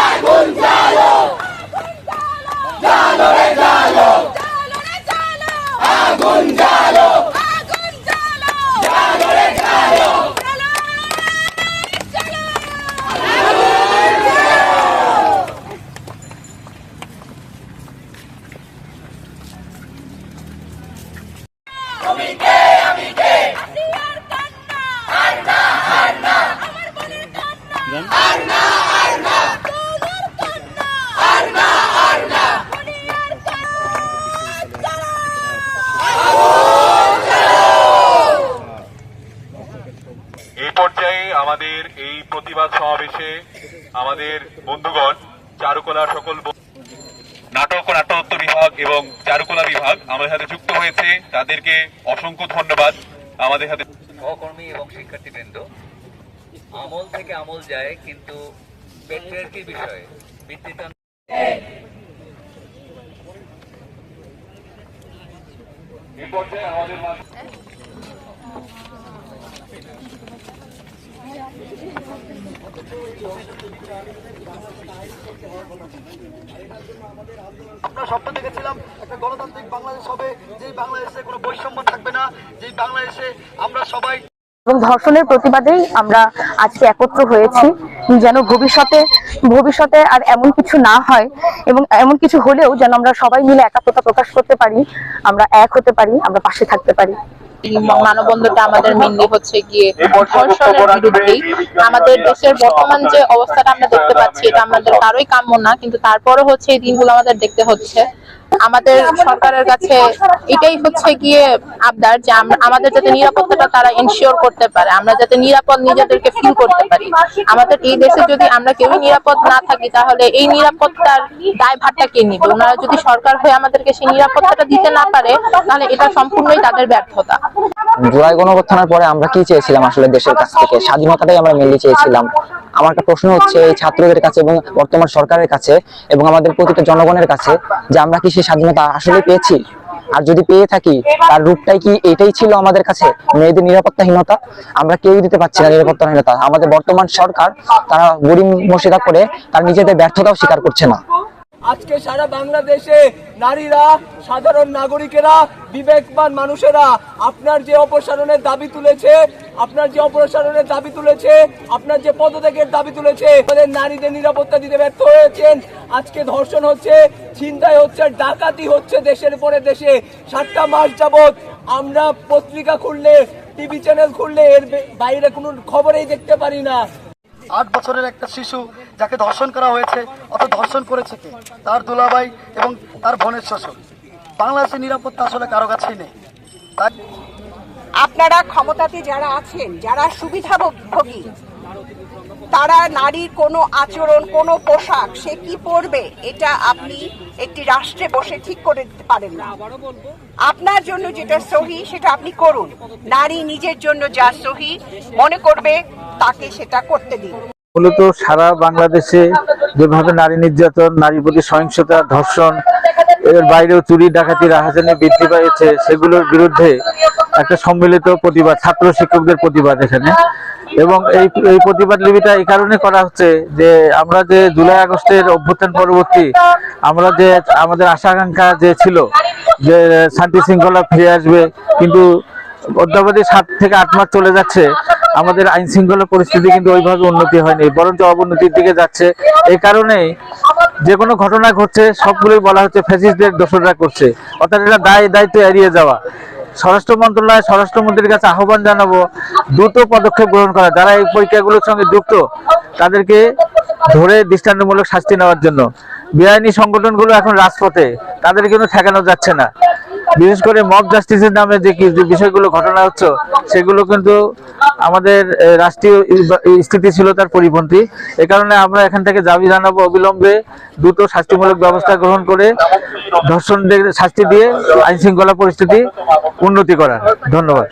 আগুন জ্বালো, জ্বালো রে জ্বালো, আগুন জ্বালো, জ্বালো রে জ্বালো। আমি কে, আমি কে, আর না, আর না, আর না, আর না, আর না, আর না। এই পর্যায়ে আমাদের এই প্রতিবাদ সমাবেশে আমাদের বন্ধুগণ চারুকলার সকল নাটক ও নাট্যোত্তর বিভাগ এবং চারুকলা বিভাগ আমাদের সাথে যুক্ত হয়েছে, তাদেরকে অসংখ্য ধন্যবাদ। আমাদের সাথে সহকর্মী এবং শিক্ষার্থীবৃন্দ, আমল থেকে আমল যায়, কিন্তু পেট্রিয়ার্কি বিষয়ে ভিত্তিতে এই পর্যায়ে আমাদের আমরা স্বপ্ন দেখেছিলাম একটা গণতান্ত্রিক বাংলাদেশ হবে, যে বাংলাদেশে কোনো বৈষম্য থাকবে না, যে বাংলাদেশে আমরা সবাই এবং ধর্ষণের প্রতিবাদেই আমরা আজকে একত্র হয়েছি, যেন ভবিষ্যতে আর এমন কিছু না হয়, এবং এমন কিছু হলেও যেন আমরা সবাই মিলে একাত্মতা প্রকাশ করতে পারি, আমরা এক হতে পারি, আমরা পাশে থাকতে পারি। মানববন্ধনটা আমাদের মেনলি হচ্ছে গিয়ে ধর্ষণের বিরুদ্ধেই। আমাদের দেশের বর্তমান যে অবস্থাটা আমরা দেখতে পাচ্ছি, এটা আমাদের কারোই কাম্য না, কিন্তু তারপরও হচ্ছে এই দিনগুলো আমাদের দেখতে হচ্ছে। আমাদের সরকারের কাছে এটাই হচ্ছে গিয়ে আবদার যে আমাদের যাতে নিরাপত্তাটা তারা এনশিওর করতে পারে, আমরা যাতে নিরাপদ নিজেদেরকে ফিল করতে পারি। আমাদের এই দেশে যদি আমরা কেউই নিরাপদ না থাকি, তাহলে এই নিরাপত্তার দায়ভারটা কে নিবে? ওনারা যদি সরকার হয়ে আমাদেরকে সেই নিরাপত্তাটা দিতে না পারে, তাহলে এটা সম্পূর্ণই তাদের ব্যর্থতা। জুলাই গণঅভ্যুত্থানের পরে আমরা কি চেয়েছিলাম আসলে দেশের কাছ থেকে? স্বাধীনতাটাই আমরা মেনলি চেয়েছিলাম। আমার একটা প্রশ্ন হচ্ছে এই ছাত্রদের কাছে এবং বর্তমান সরকারের কাছে এবং আমাদের প্রতিটা জনগণের কাছে, যে আমরা কি সেই স্বাধীনতা আসলে পেয়েছি? আর যদি পেয়ে থাকি, তার রূপটাই কি এটাই ছিল আমাদের কাছে? মেয়েদের নিরাপত্তাহীনতা আমরা কেউই দিতে পারছি না। নিরাপত্তাহীনতা আমাদের বর্তমান সরকার, তারা গড়িমসিটা করে তার নিজেদের ব্যর্থতাও স্বীকার করছে না। আজকে সারা বাংলাদেশে নারীরা, সাধারণ নাগরিকেরা, বিবেকবান মানুষেরা আপনার যে অপসারণের দাবি তুলেছে, আপনার যে পদত্যাগের দাবি তুলেছে, নারীদের নিরাপত্তা দিতে ব্যর্থ হয়েছেন। আজকে ধর্ষণ হচ্ছে, ছিনতাই হচ্ছে, ডাকাতি হচ্ছে দেশের পরে দেশে। 7টা মাস যাবত আমরা পত্রিকা খুললে, টিভি চ্যানেল খুললে এর বাইরে কোনো খবরেই দেখতে পারি না। 8 বছরের একটা শিশু যাকে ধর্ষণ করা হয়েছে, অত ধর্ষণ করেছে কে? তার দুলাভাই এবং তার বোনের শ্বশুর। বাংলাদেশের নিরাপত্তা আসলে কারো কাছেই নেই। তাই আপনারা ক্ষমতাতে যারা আছেন, যারা সুবিধাভোগী, তারা নারীর কোনো আচরণ, কোনো পোশাক সে কি পরবে, এটা আপনি একটি রাষ্ট্রে বসে ঠিক করে দিতে পারেন না। আপনার জন্য যেটা সহি সেটা আপনি করুন। নারী নিজের জন্য যা সহি মনে করবে তাকে সেটা করতে দিন। মূলত সারা বাংলাদেশে যেভাবে নারী নির্যাতন, নারীর প্রতি সহিংসতা, ধর্ষণ, এর বাইরেও চুরি, ডাকাতি, রাহাজানি বৃদ্ধি পেয়েছে, সেগুলোর বিরুদ্ধে একটা সম্মিলিত প্রতিবাদ, ছাত্র শিক্ষকদের প্রতিবাদ এখানে। এবং এই প্রতিবাদ লিপিটা এই কারণে করা হচ্ছে যে আমরা যে জুলাই আগস্টের অভ্যুত্থান পরবর্তী আমরা যে আমাদের আশা আকাঙ্ক্ষা যে ছিল যে শান্তি শৃঙ্খলা ফিরে আসবে, কিন্তু অদ্যাবধি 7 থেকে 8 মাস চলে যাচ্ছে, আমাদের আইন শৃঙ্খলা পরিস্থিতি কিন্তু ওইভাবে উন্নতি হয়নি, বরঞ্চ অবনতির দিকে যাচ্ছে। এই কারণেই যে কোনো ঘটনা ঘটছে সবগুলোই বলা হচ্ছে ফ্যাসিস্টদের দোসররা করছে, অর্থাৎ এটা দায়িত্ব এড়িয়ে যাওয়া। স্বরাষ্ট্র মন্ত্রণালয়, স্বরাষ্ট্রমন্ত্রীর কাছে আহ্বান জানাবো দ্রুত পদক্ষেপ গ্রহণ করা, যারা এই পরীক্ষাগুলোর সঙ্গে যুক্ত তাদেরকে ধরে দৃষ্টান্তমূলক শাস্তি নেওয়ার জন্য। বেআইনি সংগঠনগুলো এখন রাজপথে, তাদের কিন্তু ঠেকানো যাচ্ছে না। বিশেষ করে মব জাস্টিসের নামে যে বিষয়গুলো ঘটনা হচ্ছে, সেগুলো কিন্তু আমাদের রাষ্ট্রীয় স্থিতিশীলতার পরিপন্থী। এ কারণে আমরা এখান থেকে দাবি জানাবো অবিলম্বে দ্রুত শাস্তিমূলক ব্যবস্থা গ্রহণ করে ধর্ষণদের শাস্তি দিয়ে আইন শৃঙ্খলা পরিস্থিতি উন্নতি করা। ধন্যবাদ।